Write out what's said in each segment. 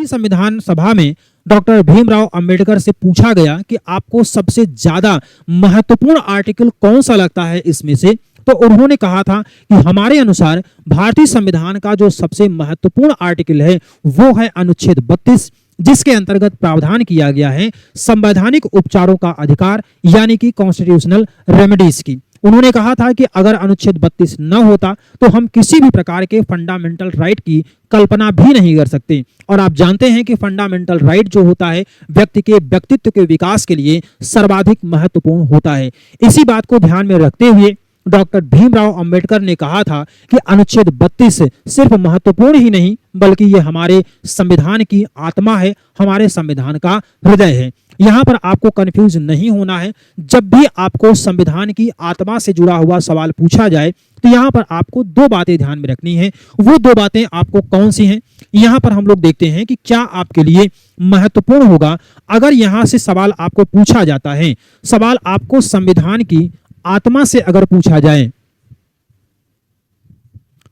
भारतीय संविधान सभा में डॉक्टर भीमराव अंबेडकर से पूछा गया कि आपको सबसे ज्यादा महत्वपूर्ण आर्टिकल कौन सा लगता है इसमें से, तो उन्होंने कहा था कि हमारे अनुसार भारतीय संविधान का जो सबसे महत्वपूर्ण आर्टिकल है वो है अनुच्छेद 32, जिसके अंतर्गत प्रावधान किया गया है संवैधानिक उपचारों का अधिकार यानी कि कॉन्स्टिट्यूशनल रेमेडीज की। उन्होंने कहा था कि अगर अनुच्छेद 32 न होता तो हम किसी भी प्रकार के फंडामेंटल राइट की कल्पना भी नहीं कर सकते। और आप जानते हैं कि फंडामेंटल राइट जो होता है व्यक्ति के व्यक्तित्व के विकास के लिए सर्वाधिक महत्वपूर्ण होता है। इसी बात को ध्यान में रखते हुए डॉक्टर भीमराव अंबेडकर ने कहा था कि अनुच्छेद 32 सिर्फ महत्वपूर्ण ही नहीं बल्कि ये हमारे संविधान की आत्मा है, हमारे संविधान का हृदय है। यहाँ पर आपको कंफ्यूज नहीं होना है। जब भी आपको संविधान की आत्मा से जुड़ा हुआ सवाल पूछा जाए तो यहाँ पर आपको दो बातें ध्यान में रखनी है। वो दो बातें आपको कौन सी हैं, यहाँ पर हम लोग देखते हैं कि क्या आपके लिए महत्वपूर्ण होगा। अगर यहाँ से सवाल आपको पूछा जाता है, सवाल आपको संविधान की आत्मा से अगर पूछा जाए,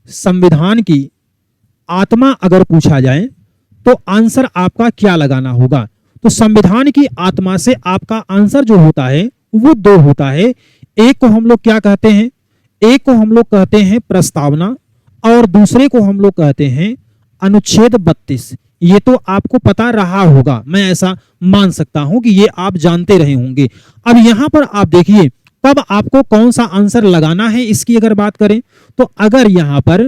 संविधान की आत्मा अगर पूछा जाए तो आंसर आपका क्या लगाना होगा। तो संविधान की आत्मा से आपका आंसर जो होता है वो दो होता है। एक को हम लोग क्या कहते हैं, एक को हम लोग कहते हैं प्रस्तावना और दूसरे को हम लोग कहते हैं अनुच्छेद 32। ये तो आपको पता रहा होगा, मैं ऐसा मान सकता हूं कि ये आप जानते रहे होंगे। अब यहां पर आप देखिए कब आपको कौन सा आंसर लगाना है इसकी अगर बात करें तो अगर यहां पर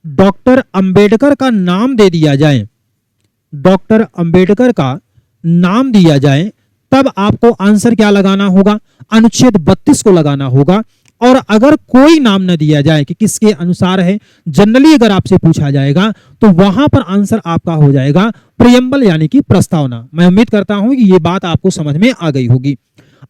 डॉक्टर अंबेडकर का नाम दे दिया जाए, डॉक्टर अंबेडकर का नाम दिया जाए, तब आपको आंसर क्या लगाना होगा, अनुच्छेद 32 को लगाना होगा। और अगर कोई नाम न दिया जाए कि किसके अनुसार है, जनरली अगर आपसे पूछा जाएगा तो वहां पर आंसर आपका हो जाएगा प्रियम्बल यानी कि प्रस्तावना। मैं उम्मीद करता हूं कि ये बात आपको समझ में आ गई होगी।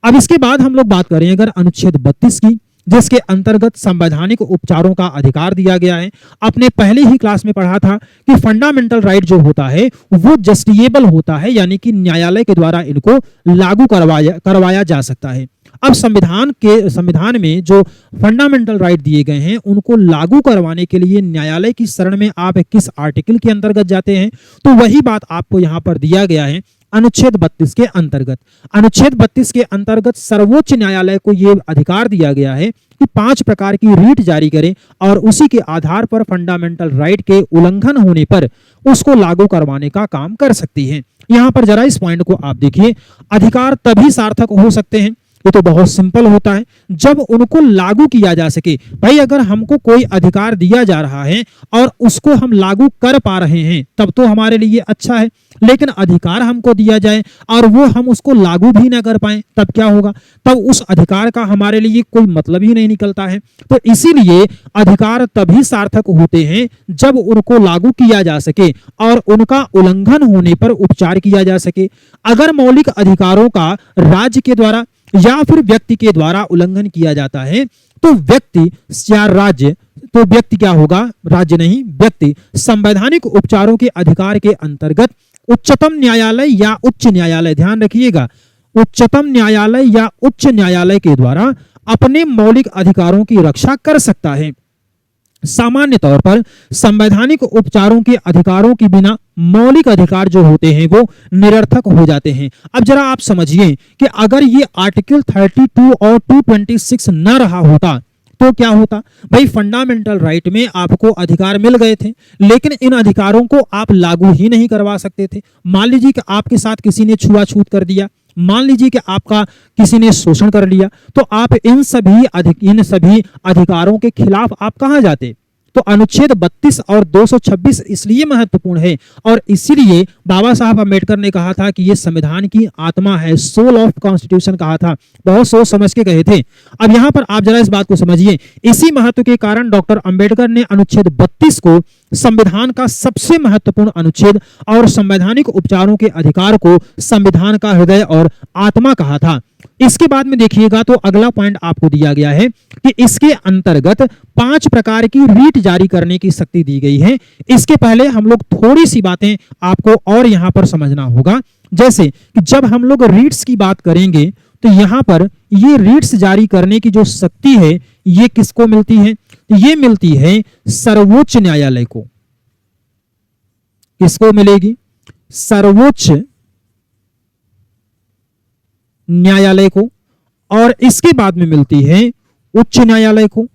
अब इसके बाद हम लोग बात करें अगर अनुच्छेद 32 की, जिसके अंतर्गत संवैधानिक उपचारों का अधिकार दिया गया है। आपने पहले ही क्लास में पढ़ा था कि फंडामेंटल राइट जो होता है वो जस्टिएबल होता है, यानी कि न्यायालय के द्वारा इनको लागू करवाया जा सकता है। अब संविधान में जो फंडामेंटल राइट दिए गए हैं उनको लागू करवाने के लिए न्यायालय की शरण में आप किस आर्टिकल के अंतर्गत जाते हैं, तो वही बात आपको यहाँ पर दिया गया है अनुच्छेद 32 के अंतर्गत। अनुच्छेद 32 के अंतर्गत सर्वोच्च न्यायालय को यह अधिकार दिया गया है कि 5 प्रकार की रीट जारी करे और उसी के आधार पर फंडामेंटल राइट के उल्लंघन होने पर उसको लागू करवाने का काम कर सकती है। यहां पर जरा इस पॉइंट को आप देखिए, अधिकार तभी सार्थक हो सकते हैं, ये तो बहुत सिंपल होता है, जब उनको लागू किया जा सके। भाई अगर हमको कोई अधिकार दिया जा रहा है और उसको हम लागू कर पा रहे हैं तब तो हमारे लिए अच्छा है, लेकिन अधिकार हमको दिया जाए और वो हम उसको लागू भी ना कर पाए तब क्या होगा, तब उस अधिकार का हमारे लिए कोई मतलब ही नहीं निकलता है। तो इसीलिए अधिकार तभी सार्थक होते हैं जब उनको लागू किया जा सके और उनका उल्लंघन होने पर उपचार किया जा सके। अगर मौलिक अधिकारों का राज्य के द्वारा या फिर व्यक्ति के द्वारा उल्लंघन किया जाता है तो व्यक्ति या राज्य, तो व्यक्ति क्या होगा, राज्य नहीं व्यक्ति, संवैधानिक उपचारों के अधिकार के अंतर्गत उच्चतम न्यायालय या उच्च न्यायालय, ध्यान रखिएगा, उच्चतम न्यायालय या उच्च न्यायालय के द्वारा अपने मौलिक अधिकारों की रक्षा कर सकता है। सामान्य तौर पर संवैधानिक उपचारों के अधिकारों के बिना मौलिक अधिकार जो होते हैं वो निरर्थक हो जाते हैं। अब जरा आप समझिए कि अगर ये आर्टिकल 32 और 226 न रहा होता तो क्या होता। भाई फंडामेंटल राइट में आपको अधिकार मिल गए थे लेकिन इन अधिकारों को आप लागू ही नहीं करवा सकते थे। मान लीजिए कि आपके साथ किसी ने छुआछूत कर दिया, मान लीजिए कि आपका किसी ने शोषण कर लिया, तो आप इन सभी अधिकारों के खिलाफ आप कहां जाते। तो अनुच्छेद 32 और 226 इसलिए महत्वपूर्ण है और इसीलिए बाबा साहब अम्बेडकर ने कहा था कि ये संविधान की आत्मा है, सोल ऑफ कॉन्स्टिट्यूशन कहा था, बहुत सोच समझ के कहे थे। अब यहां पर आप जरा इस बात को समझिए, इसी महत्व के कारण डॉक्टर अंबेडकर ने अनुच्छेद 32 को संविधान का सबसे महत्वपूर्ण अनुच्छेद और संवैधानिक उपचारों के अधिकार को संविधान का हृदय और आत्मा कहा था। इसके बाद में देखिएगा तो अगला पॉइंट आपको दिया गया है कि इसके अंतर्गत 5 प्रकार की रीट जारी करने की शक्ति दी गई है। इसके पहले हम लोग थोड़ी सी बातें आपको और यहां पर समझना होगा, जैसे कि जब हम लोग रीट्स की बात करेंगे तो यहां पर ये रीट्स जारी करने की जो शक्ति है ये किसको मिलती है, ये मिलती है सर्वोच्च न्यायालय को। किसको मिलेगी, सर्वोच्च न्यायालय को, और इसके बाद में मिलती है उच्च न्यायालय को।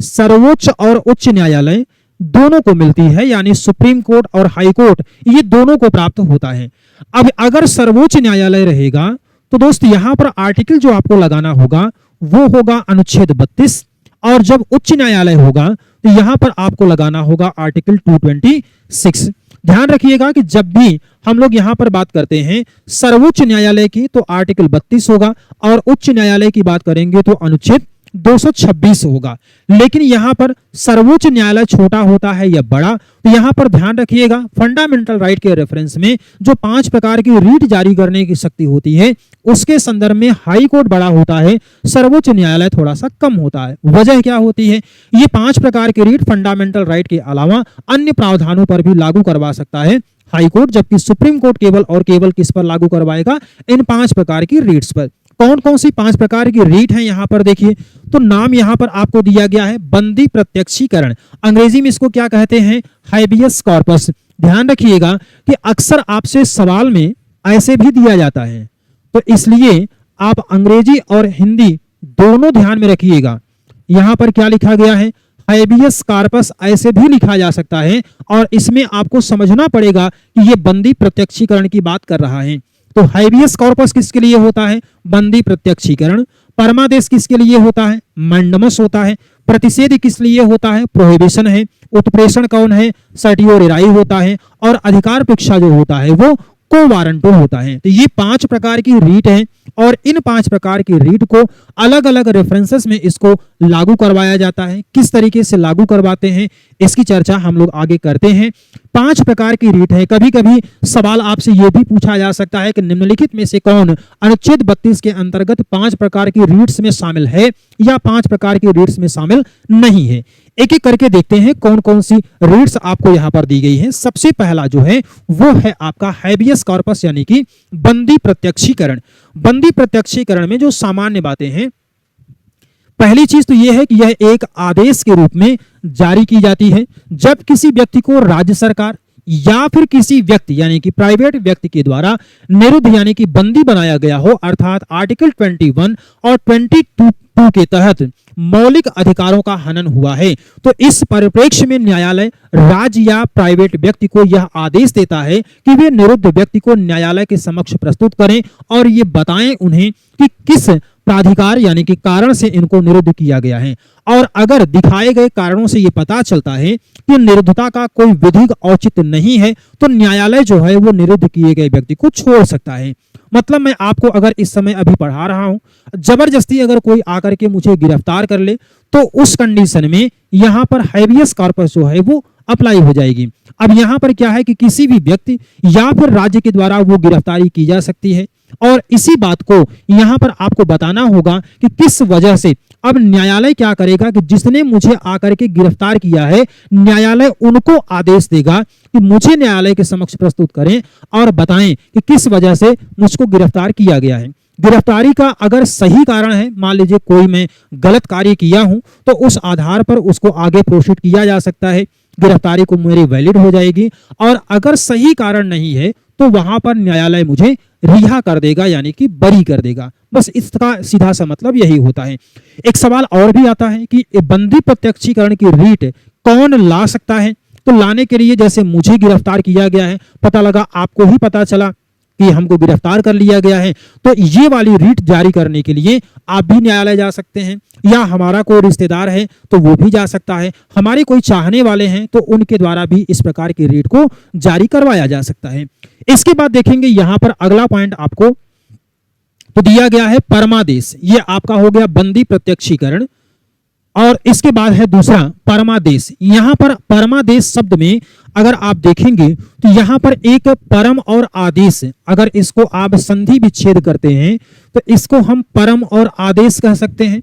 सर्वोच्च और उच्च न्यायालय दोनों को मिलती है, यानी सुप्रीम कोर्ट और हाई कोर्ट, ये दोनों को प्राप्त होता है। अब अगर सर्वोच्च न्यायालय रहेगा तो दोस्त यहां पर आर्टिकल जो आपको लगाना होगा वो होगा अनुच्छेद 32, और जब उच्च न्यायालय होगा तो यहां पर आपको लगाना होगा आर्टिकल 226। ध्यान रखिएगा कि जब भी हम लोग यहां पर बात करते हैं सर्वोच्च न्यायालय की तो आर्टिकल 32 होगा, और उच्च न्यायालय की बात करेंगे तो अनुच्छेद 226 होगा। लेकिन यहां पर सर्वोच्च न्यायालय छोटा होता है या बड़ा, तो यहां पर ध्यान रखिएगा फंडामेंटल राइट के रेफरेंस में जो 5 प्रकार की रीट जारी करने की शक्ति होती है उसके संदर्भ में हाई कोर्ट बड़ा होता है, सर्वोच्च न्यायालय थोड़ा सा कम होता है। वजह क्या होती है? ये 5 प्रकार की रीट फंडामेंटल राइट के अलावा अन्य प्रावधानों पर भी लागू करवा सकता है हाई कोर्ट, जबकि सुप्रीम कोर्ट केवल और केवल किस पर लागू करवाएगा? इन 5 प्रकार की रीट्स पर। कौन कौन सी 5 प्रकार की रीट है यहां पर देखिए, तो नाम यहां पर आपको दिया गया है बंदी प्रत्यक्षीकरण, अंग्रेजी में इसको क्या कहते हैं? हाइबियस कॉर्पस। ध्यान रखिएगा कि अक्सर आपसे सवाल में ऐसे भी दिया जाता है, तो इसलिए आप अंग्रेजी और हिंदी दोनों ध्यान में रखिएगा। यहां पर क्या लिखा गया है? हाइबियस कॉर्पस ऐसे भी लिखा जा सकता है, और इसमें आपको समझना पड़ेगा कि यह बंदी प्रत्यक्षीकरण की बात कर रहा है। तो हाइबियस कॉर्पस किसके लिए होता है? बंदी प्रत्यक्षीकरण। परमादेश किसके लिए होता है? मैंडमस होता है। प्रतिषेध किस लिए होता है? प्रोहिबिशन है। उत्प्रेषण कौन है? सर्टियोरेराई होता है। और अधिकार परीक्षा जो होता है वो को वारंटो होता है। तो ये 5 प्रकार की रीट है, और इन 5 प्रकार की रीट को अलग अलग रेफरेंसेस में इसको लागू करवाया जाता है। किस तरीके से लागू करवाते हैं इसकी चर्चा हम लोग आगे करते हैं। 5 प्रकार की रीट है। कभी कभी सवाल आपसे यह भी पूछा जा सकता है कि निम्नलिखित में से कौन अनुच्छेद 32 के अंतर्गत 5 प्रकार की रीट्स में शामिल है या 5 प्रकार की रीट्स में शामिल नहीं है। एक एक करके देखते हैं कौन कौन सी रीट्स आपको यहां पर दी गई है। सबसे पहला जो है वो है आपका हाइबियस कॉर्पस, यानी कि बंदी प्रत्यक्षीकरण। बंदी प्रत्यक्षीकरण में जो सामान्य बातें हैं, पहली चीज तो यह है कि यह एक आदेश के रूप में जारी की जाती है जब किसी व्यक्ति को राज्य सरकार या फिर किसी व्यक्ति यानी कि प्राइवेट व्यक्ति के द्वारा निरुद्ध यानी कि बंदी बनाया गया हो, अर्थात आर्टिकल 21 और 22 के तहत मौलिक अधिकारों का हनन हुआ है। तो इस परिप्रेक्ष्य में न्यायालय राज्य या प्राइवेट व्यक्ति को यह आदेश देता है कि वे निरुद्ध व्यक्ति को न्यायालय के समक्ष प्रस्तुत करें और ये बताएं उन्हें कि किस प्राधिकार यानी कि कारण से इनको निरुद्ध किया गया है। और अगर दिखाए गए कारणों से ये पता चलता है कि निरुद्धता का कोई विधिक औचित्य नहीं है तो न्यायालय जो है वो निरुद्ध किए गए व्यक्ति को छोड़ सकता है। मतलब मैं आपको अगर इस समय अभी पढ़ा रहा हूं, जबरदस्ती अगर कोई आकर के मुझे गिरफ्तार कर ले तो उस कंडीशन में यहां पर हाइबियस कॉर्पस जो है वो अप्लाई हो जाएगी। अब यहां पर क्या है कि किसी भी व्यक्ति या फिर राज्य के द्वारा वो गिरफ्तारी की जा सकती है, और इसी बात को यहां पर आपको बताना होगा कि किस वजह से। अब न्यायालय क्या करेगा कि जिसने मुझे आकर के गिरफ्तार किया है, न्यायालय उनको आदेश देगा कि मुझे न्यायालय के समक्ष प्रस्तुत करें और बताएं कि किस वजह से मुझको गिरफ्तार किया गया है। गिरफ्तारी का अगर सही कारण है, मान लीजिए कोई मैं गलत कार्य किया हूं, तो उस आधार पर उसको आगे प्रोसीड किया जा सकता है, गिरफ्तारी को मेरी वैलिड हो जाएगी। और अगर सही कारण नहीं है तो वहां पर न्यायालय मुझे रिहा कर देगा यानी कि बरी कर देगा। बस इसका सीधा सा मतलब यही होता है। एक सवाल और भी आता है कि बंदी प्रत्यक्षीकरण की रीट कौन ला सकता है? तो लाने के लिए जैसे मुझे गिरफ्तार किया गया है, पता लगा आपको ही पता चला कि हमको गिरफ्तार कर लिया गया है, तो ये वाली रीट जारी करने के लिए आप भी न्यायालय जा सकते हैं, या हमारा कोई रिश्तेदार है तो वो भी जा सकता है, हमारे कोई चाहने वाले हैं तो उनके द्वारा भी इस प्रकार की रीट को जारी करवाया जा सकता है। इसके बाद देखेंगे यहां पर अगला पॉइंट आपको तो दिया गया है परमादेश। ये आपका हो गया बंदी प्रत्यक्षीकरण, और इसके बाद है दूसरा परमादेश। यहां पर परमादेश शब्द में अगर आप देखेंगे तो यहां पर एक परम और आदेश, अगर इसको आप संधि विच्छेद करते हैं तो इसको हम परम और आदेश कह सकते हैं।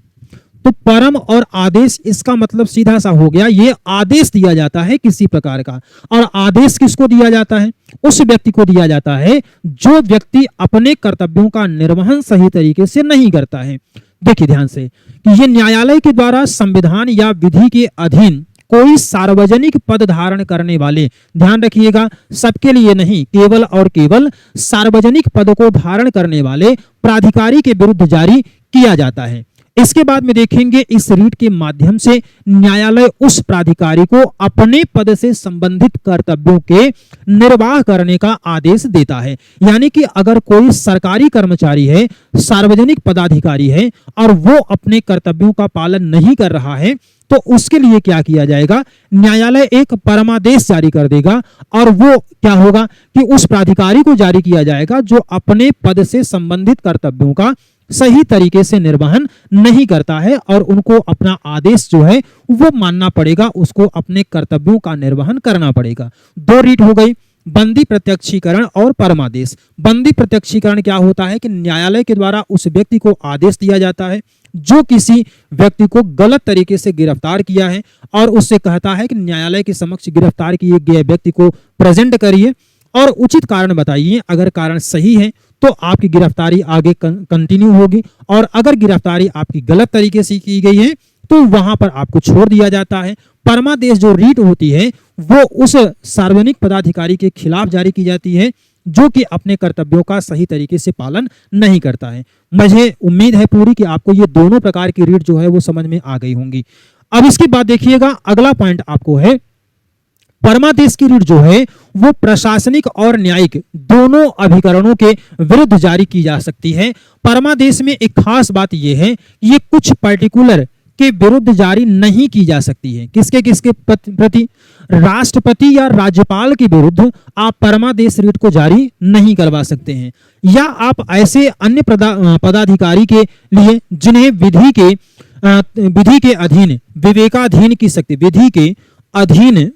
तो परम और आदेश इसका मतलब सीधा सा हो गया, ये आदेश दिया जाता है किसी प्रकार का, और आदेश किसको दिया जाता है? उस व्यक्ति को दिया जाता है जो व्यक्ति अपने कर्तव्यों का निर्वहन सही तरीके से नहीं करता है। देखिए ध्यान से कि ये न्यायालय के द्वारा संविधान या विधि के अधीन कोई सार्वजनिक पद धारण करने वाले, ध्यान रखिएगा सबके लिए नहीं, केवल और केवल सार्वजनिक पद को धारण करने वाले प्राधिकारी के विरुद्ध जारी किया जाता है। इसके बाद में देखेंगे इस रीट के माध्यम से न्यायालय उस प्राधिकारी को अपने पद से संबंधित कर्तव्यों के निर्वाह करने का आदेश देता है। यानी कि अगर कोई सरकारी कर्मचारी है, सार्वजनिक पदाधिकारी है और वो अपने कर्तव्यों का पालन नहीं कर रहा है तो उसके लिए क्या किया जाएगा, न्यायालय एक परमादेश जारी कर देगा और वो क्या होगा कि उस प्राधिकारी को जारी किया जाएगा जो अपने पद से संबंधित कर्तव्यों का सही तरीके से निर्वहन नहीं करता है और उनको अपना आदेश जो है वो मानना पड़ेगा, उसको अपने कर्तव्यों का निर्वहन करना पड़ेगा। दो रीट हो गई, बंदी प्रत्यक्षीकरण और परमादेश। बंदी प्रत्यक्षीकरण क्या होता है कि न्यायालय के द्वारा उस व्यक्ति को आदेश दिया जाता है जो किसी व्यक्ति को गलत तरीके से गिरफ्तार किया है और उससे कहता है कि न्यायालय के समक्ष गिरफ्तार किए गए व्यक्ति को प्रेजेंट करिए और उचित कारण बताइए। अगर कारण सही है तो आपकी गिरफ्तारी आगे कंटिन्यू होगी और अगर गिरफ्तारी आपकी गलत तरीके से की गई है तो वहां पर आपको छोड़ दिया जाता है। परमादेश जो रीट होती है वो उस सार्वजनिक पदाधिकारी के खिलाफ जारी की जाती है जो कि अपने कर्तव्यों का सही तरीके से पालन नहीं करता है। मुझे उम्मीद है पूरी कि आपको ये दोनों प्रकार की रीट जो है वो समझ में आ गई होंगी। अब इसके बाद देखिएगा अगला पॉइंट आपको है, परमादेश की रीट जो है वो प्रशासनिक और न्यायिक दोनों अभिकरणों के विरुद्ध जारी की जा सकती है। परमादेश में एक खास बात यह है, ये कुछ पर्टिकुलर के विरुद्ध जारी नहीं की जा सकती है। किसके किसके प्रति, राष्ट्रपति या राज्यपाल के विरुद्ध आप परमादेश रीट को जारी नहीं करवा सकते हैं, या आप ऐसे अन्य पदाधिकारी के लिए जिन्हें विधि के अधीन विवेकाधीन की शक्ति, विधि के अधीन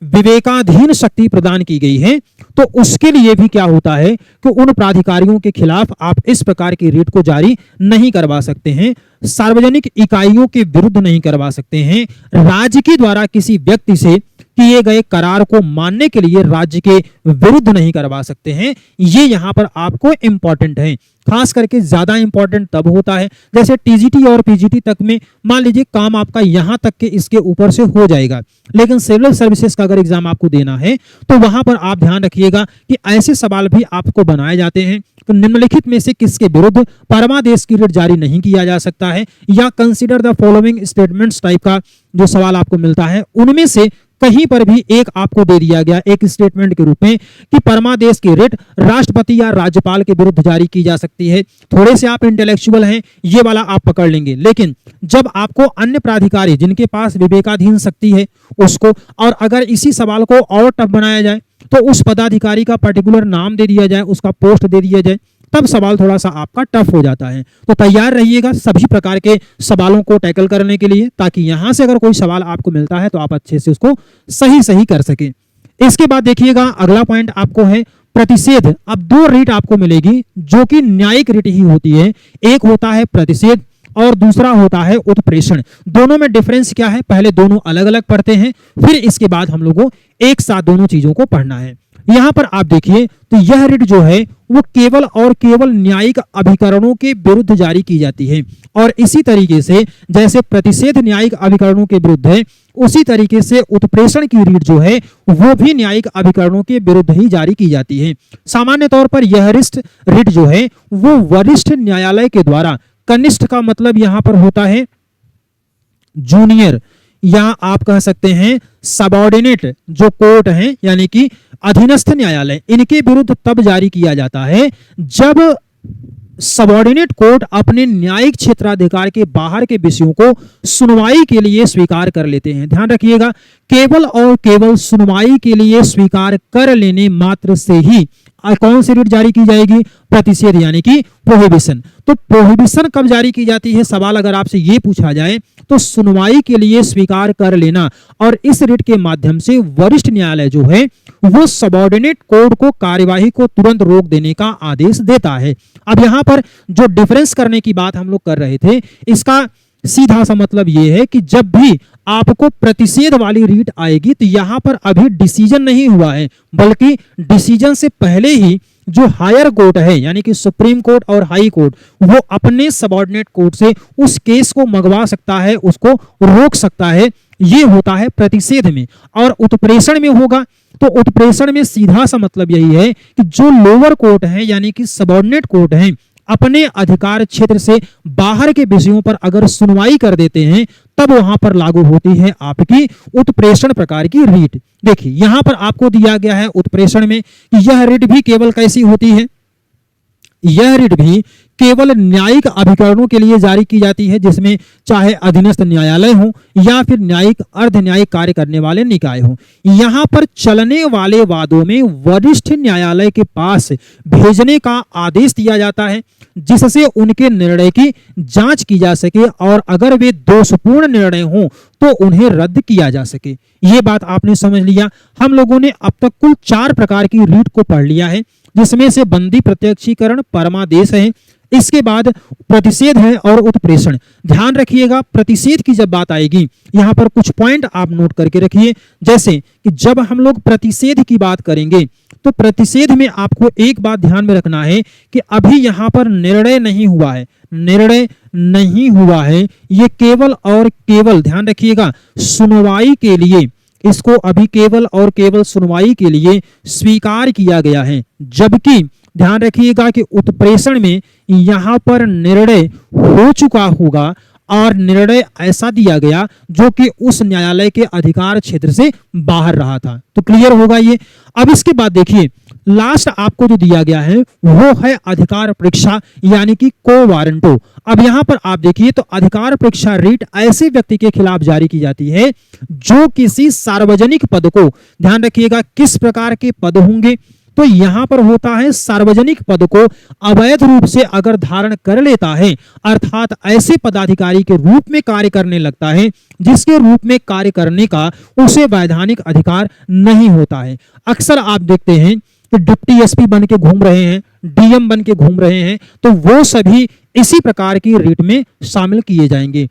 विवेकाधीन शक्ति प्रदान की गई है, तो उसके लिए भी क्या होता है कि उन प्राधिकारियों के खिलाफ आप इस प्रकार की रीट को जारी नहीं करवा सकते हैं। सार्वजनिक इकाइयों के विरुद्ध नहीं करवा सकते हैं। राज्य के द्वारा किसी व्यक्ति से किए गए करार को मानने के लिए राज्य के विरुद्ध नहीं करवा सकते हैं। ये यहाँ पर आपको इंपॉर्टेंट है, खास करके ज्यादा इंपॉर्टेंट तब होता है जैसे टीजीटी और पीजीटी तक में मान लीजिए काम आपका यहाँ तक के इसके ऊपर से हो जाएगा, लेकिन सिविल सर्विसेज का अगर एग्जाम आपको देना है तो वहां पर आप ध्यान रखिएगा कि ऐसे सवाल भी आपको बनाए जाते हैं। तो निम्नलिखित में से किसके विरुद्ध परमादेश की रीट जारी नहीं किया जा सकता है, या consider the following statements type का जो सवाल आपको मिलता है उनमें से कहीं पर भी एक आपको दे दिया गया एक स्टेटमेंट के रूप में कि परमादेश की रीट राष्ट्रपति या राज्यपाल के विरुद्ध जारी की जा सकती है। थोड़े से आप इंटेलेक्चुअल हैं, ये वाला आप पकड़ लेंगे, लेकिन जब आपको अन्य प्राधिकारी जिनके पास विवेकाधीन शक्ति है उसको, और अगर इसी सवाल को और टफ बनाया जाए तो उस पदाधिकारी का पर्टिकुलर नाम दे दिया जाए, उसका पोस्ट दे दिया जाए, तब सवाल थोड़ा सा आपका टफ हो जाता है। तो तैयार रहिएगा सभी प्रकार के सवालों को टैकल करने के लिए, ताकि यहां से अगर कोई सवाल आपको मिलता है तो आप अच्छे से उसको सही कर सके। इसके बाद देखिएगा अगला पॉइंट आपको है प्रतिषेध। अब दो रीट आपको मिलेगी जो कि न्यायिक रीट ही होती है, एक होता है प्रतिषेध और दूसरा होता है उत्प्रेषण। दोनों में डिफरेंस क्या है, पहले दोनों अलग अलग पढ़ते हैं, फिर इसके बाद हम लोगों एक साथ दोनों चीजों को पढ़ना है। यहां पर आप देखिए तो यह रीट जो है वो केवल और केवल न्यायिक अभिकरणों के विरुद्ध जारी की जाती है, और इसी तरीके से जैसे प्रतिषेध न्यायिक अभिकरणों के विरुद्ध है उसी तरीके से उत्प्रेषण की रीट जो है वो भी न्यायिक अभिकरणों के विरुद्ध ही जारी की जाती है। सामान्य तौर पर यह रीट जो है वो वरिष्ठ न्यायालय के द्वारा, कनिष्ठ का मतलब यहां पर होता है जूनियर, या आप कह सकते हैं सबऑर्डिनेट जो कोर्ट हैं यानी कि अधीनस्थ न्यायालय, इनके विरुद्ध तब जारी किया जाता है जब सबऑर्डिनेट कोर्ट अपने न्यायिक क्षेत्राधिकार के बाहर के विषयों को सुनवाई के लिए स्वीकार कर लेते हैं। ध्यान रखिएगा, केवल और केवल सुनवाई के लिए स्वीकार कर लेने मात्र से ही कौन सी रीट जारी की जाएगी, प्रतिषेध यानी कि प्रोहिबिशन। तो प्रोहिबिशन कब जारी की जाती है, सवाल अगर आपसे ये पूछा जाए तो सुनवाई के लिए स्वीकार कर लेना, और इस रीट के माध्यम से वरिष्ठ न्यायालय जो है वो सबऑर्डिनेट कोर्ट को कार्यवाही को तुरंत रोक देने का आदेश देता है। अब यहां पर जो डिफरेंस करने की बात हम लोग कर रहे थे, इसका सीधा सा मतलब यह है कि जब भी आपको प्रतिषेध वाली रीट आएगी तो यहां पर अभी डिसीजन नहीं हुआ है, बल्कि डिसीजन से पहले ही जो हायर कोर्ट है यानी कि सुप्रीम कोर्ट और हाई कोर्ट वो अपने सबऑर्डिनेट कोर्ट से उस केस को मंगवा सकता है, उसको रोक सकता है, ये होता है प्रतिषेध में। और उत्प्रेषण में होगा तो उत्प्रेषण में सीधा सा मतलब यही है कि जो लोअर कोर्ट है यानी कि सबऑर्डिनेट कोर्ट है अपने अधिकार क्षेत्र से बाहर के विषयों पर अगर सुनवाई कर देते हैं तब वहां पर लागू होती है आपकी उत्प्रेषण प्रकार की रीट। देखिए यहां पर आपको दिया गया है उत्प्रेषण में कि यह रीट भी केवल कैसी होती है, यह रीट भी केवल न्यायिक अभिकरणों के लिए जारी की जाती है, जिसमें चाहे अधीनस्थ न्यायालय हो या फिर न्यायिक अर्ध न्यायिक कार्य करने वाले निकाय हो। यहां पर चलने वाले वादों में वरिष्ठ न्यायालय के पास भेजने का आदेश दिया जाता है जिससे उनके निर्णय की जांच की जा सके और अगर वे दोषपूर्ण निर्णय हो तो उन्हें रद्द किया जा सके। ये बात आपने समझ लिया। हम लोगों ने अब तक कुल 4 प्रकार की रीट को पढ़ लिया है, जिसमें से बंदी प्रत्यक्षीकरण, परमादेश है, इसके बाद प्रतिषेध है और उत्प्रेषण। ध्यान रखिएगा प्रतिषेध की जब बात आएगी यहां पर कुछ पॉइंट आप नोट करके रखिए, जैसे कि जब हम लोग प्रतिषेध की बात करेंगे तो प्रतिषेध में आपको एक बात ध्यान में रखना है कि अभी यहां पर निर्णय नहीं हुआ है, निर्णय नहीं हुआ है, ये केवल और केवल ध्यान रखिएगा सुनवाई के लिए, इसको अभी केवल और केवल सुनवाई के लिए स्वीकार किया गया है। जबकि ध्यान रखिएगा कि उत्प्रेषण में यहां पर निर्णय हो चुका होगा और निर्णय ऐसा दिया गया जो कि उस न्यायालय के अधिकार क्षेत्र से बाहर रहा था। तो क्लियर होगा ये। अब इसके बाद देखिए लास्ट आपको जो दिया गया है वो है अधिकार परीक्षा यानी कि को वारंटो। अब यहां पर आप देखिए तो अधिकार परीक्षा रीट ऐसे व्यक्ति के खिलाफ जारी की जाती है जो किसी सार्वजनिक पद को, ध्यान रखिएगा किस प्रकार के पद होंगे, तो यहां पर होता है सार्वजनिक पद को अवैध रूप से अगर धारण कर लेता है, अर्थात ऐसे पदाधिकारी के रूप में कार्य करने लगता है जिसके रूप में कार्य करने का उसे वैधानिक अधिकार नहीं होता है। अक्सर आप देखते हैं कि डिप्टी एसपी बन के घूम रहे हैं, डीएम बन के घूम रहे हैं, तो वो सभी इसी प्रकार की रीट में शामिल किए जाएंगे।